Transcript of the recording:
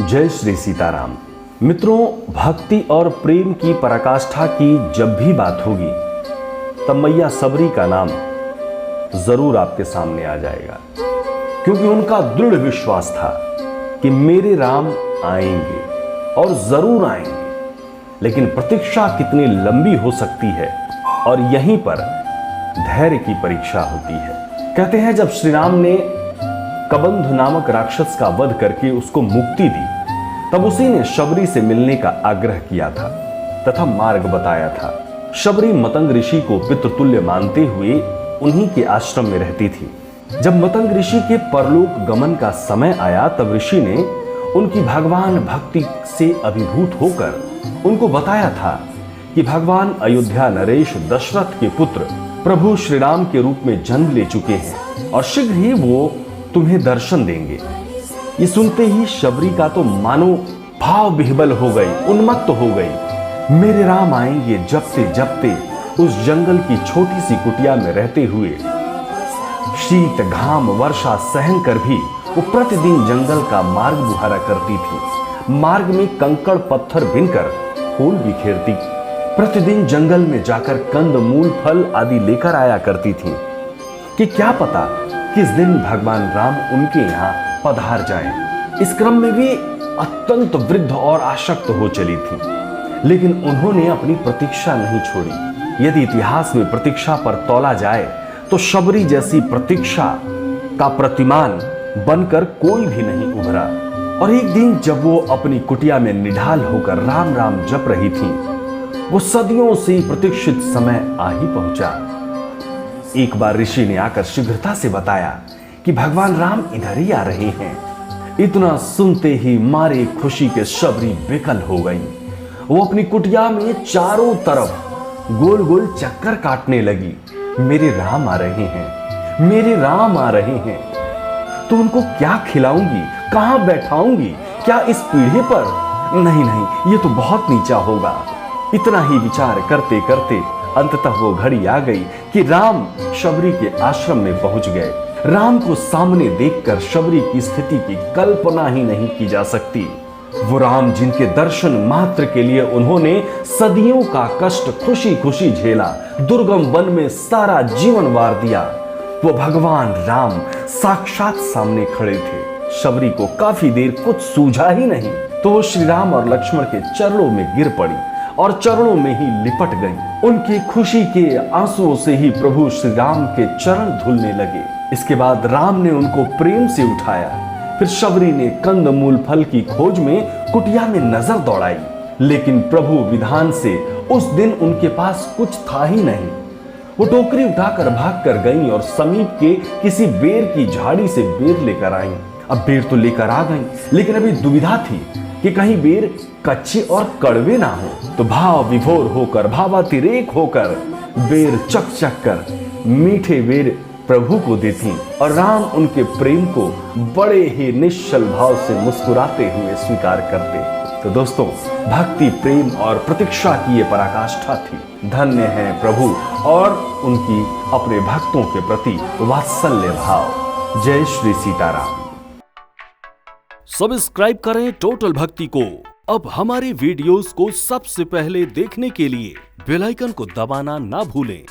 जय श्री सीताराम। मित्रों, भक्ति और प्रेम की पराकाष्ठा की जब भी बात होगी तब मैया सबरी का नाम जरूर आपके सामने आ जाएगा, क्योंकि उनका दृढ़ विश्वास था कि मेरे राम आएंगे और जरूर आएंगे। लेकिन प्रतीक्षा कितनी लंबी हो सकती है और यहीं पर धैर्य की परीक्षा होती है। कहते हैं जब श्री राम ने कबंध नामक राक्षस का वध करके उसको मुक्ति दी, तब उसी ने शबरी से मिलने का आग्रह किया था तथा मार्ग बताया था। शबरी मतंग ऋषि को पितृतुल्य मानते हुए उन्हीं के आश्रम में रहती थी। जब मतंग ऋषि के परलोक गमन का समय आया, तब ऋषि ने उनकी भगवान भक्ति से अभिभूत होकर उनको बताया था कि भगवान अयोध्या नरेश दशरथ के पुत्र प्रभु श्री राम के रूप में जन्म ले चुके हैं और शीघ्र ही वो तुम्हें दर्शन देंगे। ये सुनते ही शबरी का तो मानो भाव विह्वल हो गई, उन्मत्त हो गई। मेरे राम आएंगे जपते जपते उस जंगल की छोटी सी कुटिया में रहते हुए शीत घाम वर्षा सहन कर भी वो प्रतिदिन जंगल का मार्ग बुहारा करती थी। मार्ग में कंकड़ पत्थर बिनकर फूल बिखेरती, प्रतिदिन जंगल में जाकर कंद मूल फल आदि लेकर आया करती थी कि क्या पता किस दिन भगवान राम उनके यहाँ पधार जाएं। इस क्रम में वे अत्यंत वृद्ध और आसक्त हो चली थी, लेकिन उन्होंने अपनी प्रतीक्षा नहीं छोड़ी। यदि इतिहास में प्रतीक्षा पर तौला जाए तो शबरी जैसी प्रतीक्षा का प्रतिमान बनकर कोई भी नहीं उभरा। और एक दिन जब वो अपनी कुटिया में निढाल होकर राम राम जप रही थी, वो सदियों से प्रतीक्षित समय आ ही पहुंचा। एक बार ऋषि ने आकर शीघ्रता से बताया कि भगवान राम इधर ही आ रहे हैं। इतना सुनते ही मारे खुशी के शबरी बेकल हो गई। वो अपनी कुटिया में चारों तरफ गोल गोल चक्कर काटने लगी। मेरे राम आ रहे हैं, मेरे राम आ रहे हैं, तो उनको क्या खिलाऊंगी, कहां बैठाऊंगी, क्या इस पीढ़े पर? नहीं नहीं, ये तो बहुत नीचा होगा। इतना ही विचार करते करते अंततः वो घड़ी आ गई कि राम शबरी के आश्रम में पहुंच गए। राम को सामने देखकर शबरी की स्थिति की कल्पना ही नहीं की जा सकती। वो राम जिनके दर्शन मात्र के लिए उन्होंने सदियों का कष्ट खुशी खुशी झेला, दुर्गम वन में सारा जीवन वार दिया, वो भगवान राम साक्षात सामने खड़े थे। शबरी को काफी देर कुछ सूझा ही नहीं, तो वो श्री राम और लक्ष्मण के चरणों में गिर पड़ी और चरणों में ही लिपट गई। उनकी खुशी के आंसुओं से ही प्रभु श्री राम के चरण धुलने लगे। इसके बाद राम ने उनको प्रेम से उठाया। फिर शबरी ने कंद मूल फल की खोज में कुटिया में नजर दौड़ाई, लेकिन प्रभु विधान से उस दिन उनके पास कुछ था ही नहीं। वो टोकरी उठाकर भाग कर गई और समीप के किसी बेर की झाड़ी से बेर लेकर आई। अब बेर तो लेकर आ गई, लेकिन अभी दुविधा थी कि कहीं बेर कच्चे और कड़वे ना हो। तो भाव विभोर होकर, भावातिरेक होकर बेर चक चक कर मीठे बेर प्रभु को देती और राम उनके प्रेम को बड़े ही निश्चल भाव से मुस्कुराते हुए स्वीकार करते। तो दोस्तों, भक्ति, प्रेम और प्रतीक्षा की ये पराकाष्ठा थी। धन्य है प्रभु और उनकी अपने भक्तों के प्रति वात्सल्य भाव। जय श्री सीताराम। सब्सक्राइब करें टोटल भक्ति को। अब हमारे वीडियोस को सबसे पहले देखने के लिए बेल आइकन को दबाना ना भूलें।